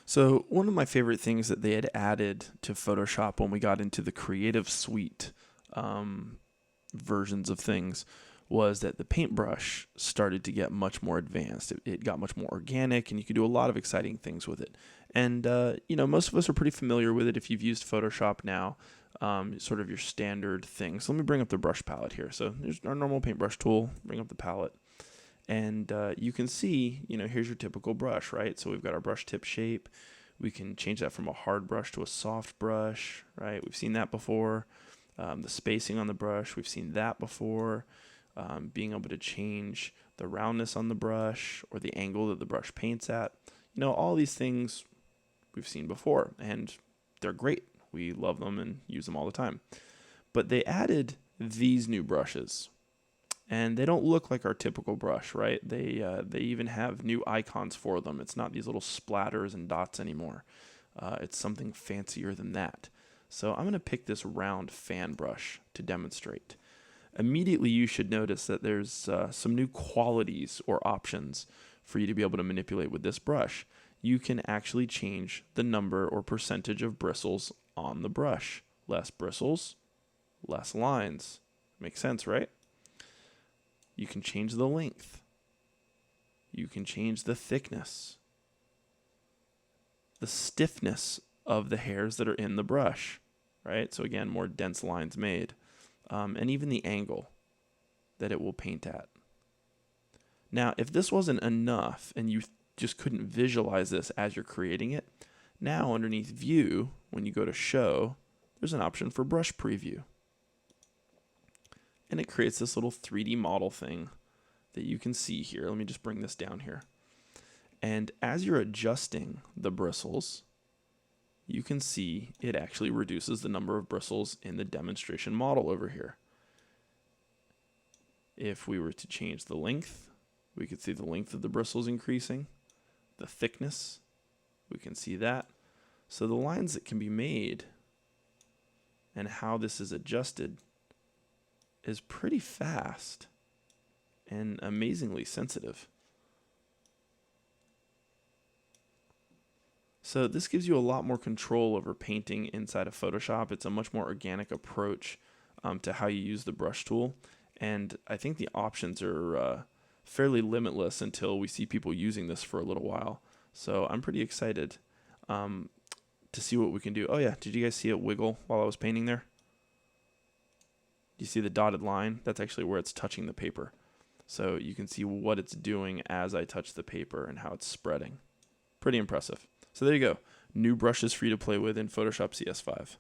So one of my favorite things that they had added to Photoshop when we got into the Creative Suite versions of things was that the paintbrush started to get much more advanced. It got much more organic, and you could do a lot of exciting things with it. And most of us are pretty familiar with it if you've used Photoshop now, sort of your standard thing. So let me bring up the brush palette here. So there's our normal paintbrush tool. Bring up the palette. And you can see, here's your typical brush, right? So we've got our brush tip shape. We can change that from a hard brush to a soft brush, right? We've seen that before. The spacing on the brush, we've seen that before. Being able to change the roundness on the brush or the angle that the brush paints at. All these things we've seen before, and they're great. We love them and use them all the time. But they added these new brushes. And they don't look like our typical brush, right? They even have new icons for them. It's not these little splatters and dots anymore. It's something fancier than that. So I'm going to pick this round fan brush to demonstrate. Immediately you should notice that there's some new qualities or options for you to be able to manipulate with this brush. You can actually change the number or percentage of bristles on the brush. Less bristles, less lines. Makes sense, right? You can change the length. You can change the thickness, the stiffness of the hairs that are in the brush, right? So again, more dense lines made, and even the angle that it will paint at. Now, if this wasn't enough and you just couldn't visualize this as you're creating it, now underneath View, when you go to Show, there's an option for Brush Preview. And it creates this little 3D model thing that you can see here. Let me just bring this down here. And as you're adjusting the bristles, you can see it actually reduces the number of bristles in the demonstration model over here. If we were to change the length, we could see the length of the bristles increasing. The thickness, we can see that. So the lines that can be made and how this is adjusted is pretty fast and amazingly sensitive. So this gives you a lot more control over painting inside of Photoshop. It's a much more organic approach to how you use the brush tool. And I think the options are fairly limitless until we see people using this for a little while. So I'm pretty excited to see what we can do. Oh yeah, did you guys see it wiggle while I was painting there? You see the dotted line? That's actually where it's touching the paper. So you can see what it's doing as I touch the paper and how it's spreading. Pretty impressive. So there you go. New brushes for you to play with in Photoshop CS5.